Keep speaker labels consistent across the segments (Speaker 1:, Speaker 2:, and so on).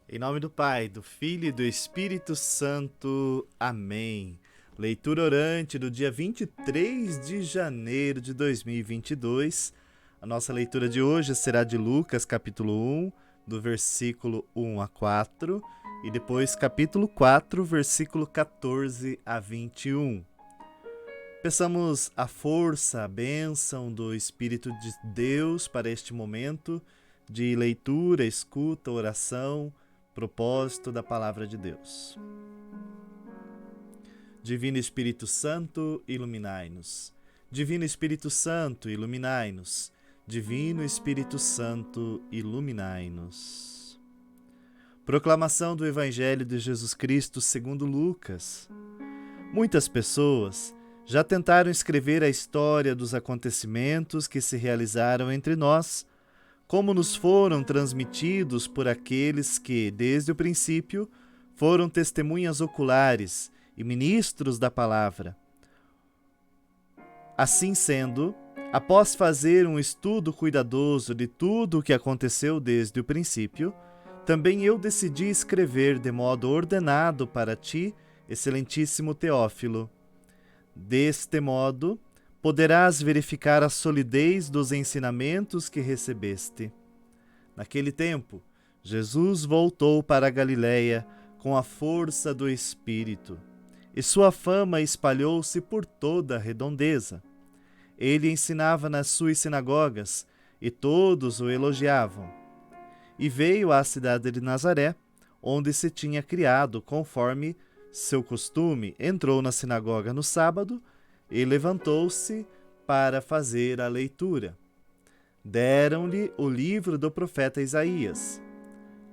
Speaker 1: Em nome do Pai, do Filho e do Espírito Santo. Amém. Leitura orante do dia 23 de janeiro de 2022. A nossa leitura de hoje será de Lucas, capítulo 1, do versículo 1 a 4, e depois capítulo 4, versículo 14 a 21. Peçamos a força, a bênção do Espírito de Deus para este momento de leitura, escuta, oração, propósito da Palavra de Deus. Divino Espírito Santo, iluminai-nos. Divino Espírito Santo, iluminai-nos. Divino Espírito Santo, iluminai-nos. Proclamação do Evangelho de Jesus Cristo segundo Lucas. Muitas pessoas já tentaram escrever a história dos acontecimentos que se realizaram entre nós, como nos foram transmitidos por aqueles que, desde o princípio, foram testemunhas oculares e ministros da palavra. Assim sendo, após fazer um estudo cuidadoso de tudo o que aconteceu desde o princípio, também eu decidi escrever de modo ordenado para ti, excelentíssimo Teófilo. Deste modo, poderás verificar a solidez dos ensinamentos que recebeste. Naquele tempo, Jesus voltou para a Galiléia com a força do Espírito, e sua fama espalhou-se por toda a redondeza. Ele ensinava nas suas sinagogas, e todos o elogiavam. E veio à cidade de Nazaré, onde se tinha criado, conforme seu costume, entrou na sinagoga no sábado, e levantou-se para fazer a leitura. Deram-lhe o livro do profeta Isaías.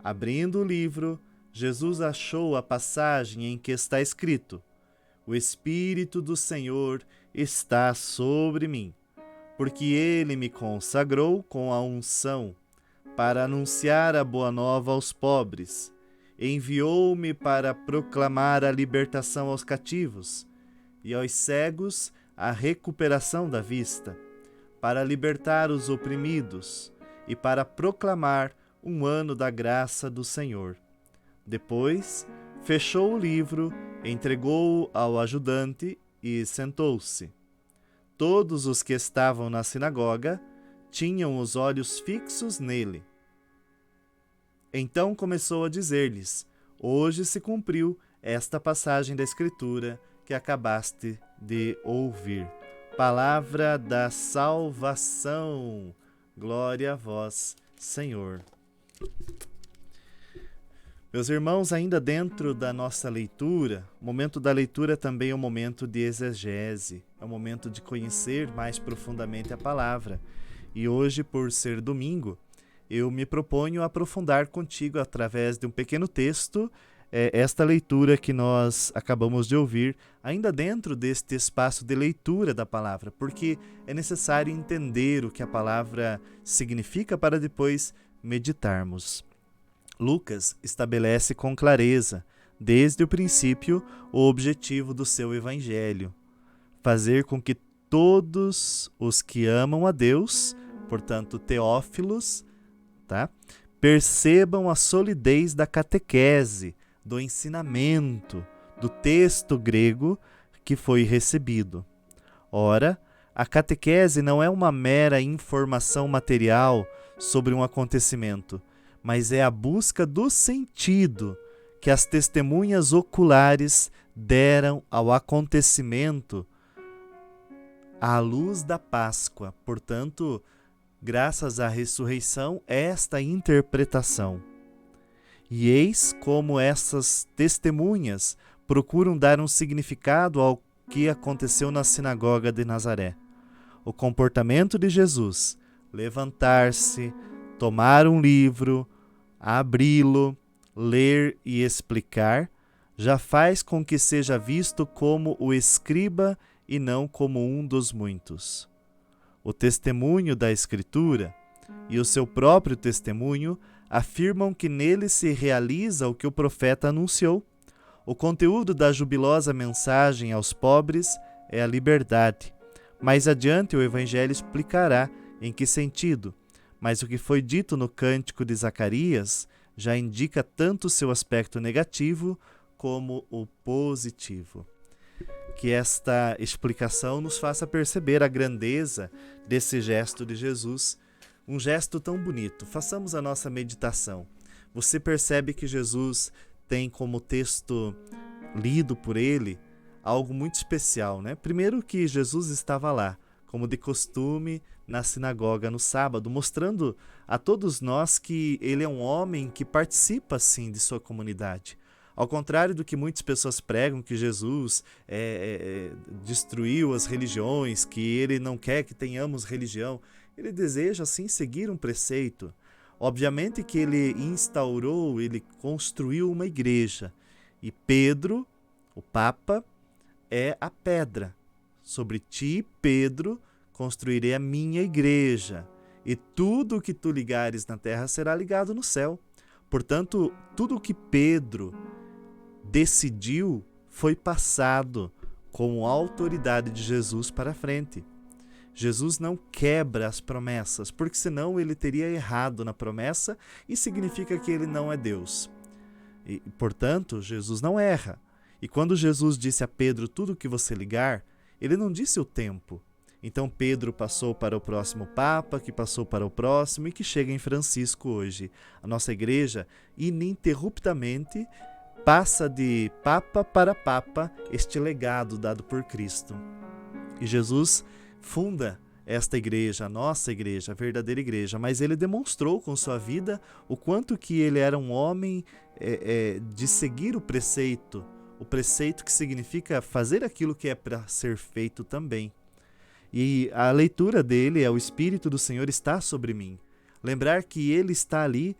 Speaker 1: Abrindo o livro, Jesus achou a passagem em que está escrito: O Espírito do Senhor está sobre mim, porque ele me consagrou com a unção para anunciar a boa nova aos pobres. Enviou-me para proclamar a libertação aos cativos e aos cegos a recuperação da vista, para libertar os oprimidos e para proclamar um ano da graça do Senhor. Depois, fechou o livro, entregou-o ao ajudante e sentou-se. Todos os que estavam na sinagoga tinham os olhos fixos nele. Então começou a dizer-lhes: Hoje se cumpriu esta passagem da Escritura que acabaste de ouvir. Palavra da salvação. Glória a vós, Senhor. Meus irmãos, ainda dentro da nossa leitura, o momento da leitura também é um momento de exegese, é um momento de conhecer mais profundamente a palavra. E hoje, por ser domingo, eu me proponho aprofundar contigo através de um pequeno texto esta leitura que nós acabamos de ouvir, ainda dentro deste espaço de leitura da palavra, porque é necessário entender o que a palavra significa para depois meditarmos. Lucas estabelece com clareza, desde o princípio, o objetivo do seu evangelho: fazer com que todos os que amam a Deus, portanto, teófilos, percebam a solidez da catequese, do ensinamento, do texto grego que foi recebido. Ora, a catequese não é uma mera informação material sobre um acontecimento, mas é a busca do sentido que as testemunhas oculares deram ao acontecimento à luz da Páscoa. Portanto, graças à ressurreição, esta interpretação. E eis como essas testemunhas procuram dar um significado ao que aconteceu na sinagoga de Nazaré. O comportamento de Jesus, levantar-se, tomar um livro, abri-lo, ler e explicar, já faz com que seja visto como o escriba e não como um dos muitos. O testemunho da Escritura e o seu próprio testemunho afirmam que nele se realiza o que o profeta anunciou. O conteúdo da jubilosa mensagem aos pobres é a liberdade. Mais adiante o Evangelho explicará em que sentido, mas o que foi dito no cântico de Zacarias já indica tanto o seu aspecto negativo como o positivo. Que esta explicação nos faça perceber a grandeza desse gesto de Jesus, um gesto tão bonito. Façamos a nossa meditação. Você percebe que Jesus tem como texto lido por ele algo muito especial, né? Primeiro que Jesus estava lá, como de costume, na sinagoga no sábado, mostrando a todos nós que ele é um homem que participa, sim, de sua comunidade. Ao contrário do que muitas pessoas pregam, que Jesus destruiu as religiões, que ele não quer que tenhamos religião, ele deseja, sim, seguir um preceito. Obviamente que ele instaurou, ele construiu uma igreja. E Pedro, o Papa, é a pedra. Sobre ti, Pedro, construirei a minha igreja, e tudo o que tu ligares na terra será ligado no céu. Portanto, tudo o que Pedro decidiu foi passado com a autoridade de Jesus para frente. Jesus não quebra as promessas, porque senão ele teria errado na promessa e significa que ele não é Deus. E, portanto, Jesus não erra. E quando Jesus disse a Pedro tudo o que você ligar, ele não disse o tempo. Então Pedro passou para o próximo Papa, que passou para o próximo e que chega em Francisco hoje. A nossa igreja, ininterruptamente, passa de Papa para Papa este legado dado por Cristo. E Jesus funda esta igreja, a nossa igreja, a verdadeira igreja, mas ele demonstrou com sua vida o quanto que ele era um homem de seguir o preceito que significa fazer aquilo que é para ser feito também. E a leitura dele é: o Espírito do Senhor está sobre mim. Lembrar que ele está ali,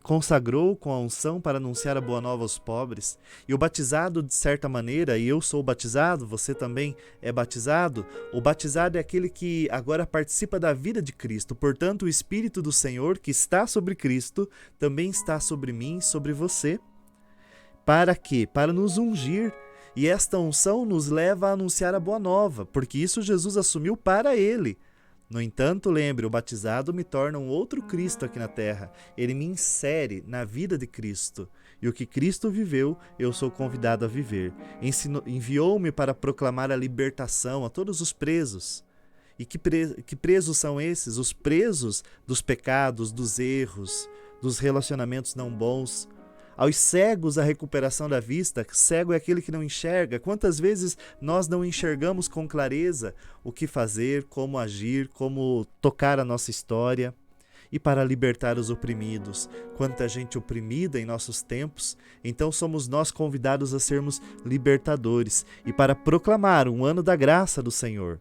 Speaker 1: consagrou com a unção para anunciar a boa nova aos pobres. E o batizado, de certa maneira, e eu sou batizado, você também é batizado, o batizado é aquele que agora participa da vida de Cristo. Portanto, o Espírito do Senhor que está sobre Cristo também está sobre mim, sobre você. Para quê? Para nos ungir. E esta unção nos leva a anunciar a boa nova, porque isso Jesus assumiu para ele. No entanto, lembre, o batizado me torna um outro Cristo aqui na terra. Ele me insere na vida de Cristo. E o que Cristo viveu, eu sou convidado a viver. Enviou-me para proclamar a libertação a todos os presos. E que presos são esses? Os presos dos pecados, dos erros, dos relacionamentos não bons. Aos cegos, a recuperação da vista. Cego é aquele que não enxerga. Quantas vezes nós não enxergamos com clareza o que fazer, como agir, como tocar a nossa história? E para libertar os oprimidos. Quanta gente oprimida em nossos tempos. Então somos nós convidados a sermos libertadores e para proclamar um ano da graça do Senhor.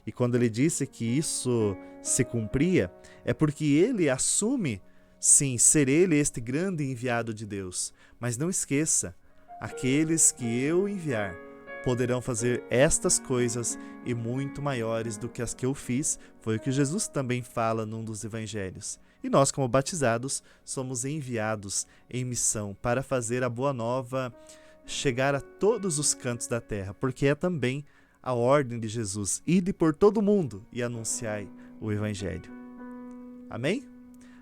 Speaker 1: E quando ele disse que isso se cumpria, é porque ele assume, sim, ser ele este grande enviado de Deus. Mas não esqueça, aqueles que eu enviar poderão fazer estas coisas e muito maiores do que as que eu fiz. Foi o que Jesus também fala num dos evangelhos. E nós, como batizados, somos enviados em missão para fazer a boa nova chegar a todos os cantos da terra, porque é também a ordem de Jesus: ide por todo o mundo e anunciai o evangelho. Amém?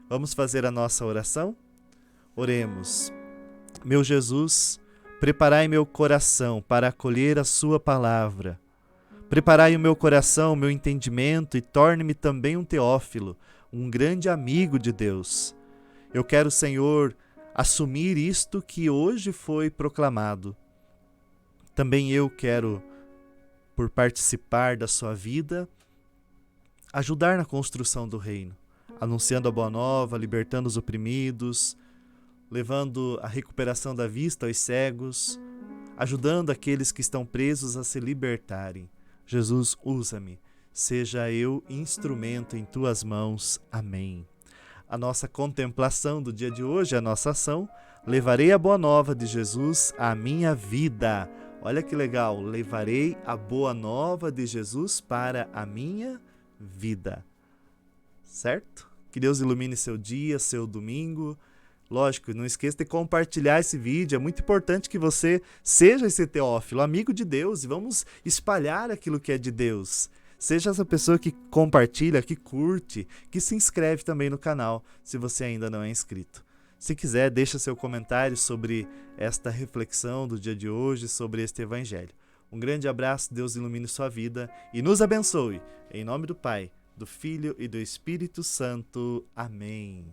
Speaker 1: Vamos fazer a nossa oração? Oremos. Meu Jesus, preparai meu coração para acolher a sua palavra. Preparai o meu coração, o meu entendimento, e torne-me também um teófilo, um grande amigo de Deus. Eu quero, Senhor, assumir isto que hoje foi proclamado. Também eu quero, por participar da sua vida, ajudar na construção do reino, anunciando a boa nova, libertando os oprimidos, levando a recuperação da vista aos cegos, ajudando aqueles que estão presos a se libertarem. Jesus, usa-me, seja eu instrumento em tuas mãos. Amém. A nossa contemplação do dia de hoje, a nossa ação: levarei a boa nova de Jesus à minha vida. Olha que legal, levarei a boa nova de Jesus para a minha vida. Certo? Que Deus ilumine seu dia, seu domingo. Lógico, não esqueça de compartilhar esse vídeo. É muito importante que você seja esse teófilo, amigo de Deus, e vamos espalhar aquilo que é de Deus. Seja essa pessoa que compartilha, que curte, que se inscreve também no canal, se você ainda não é inscrito. Se quiser, deixa seu comentário sobre esta reflexão do dia de hoje, sobre este evangelho. Um grande abraço, Deus ilumine sua vida e nos abençoe. Em nome do Pai, do Filho e do Espírito Santo. Amém.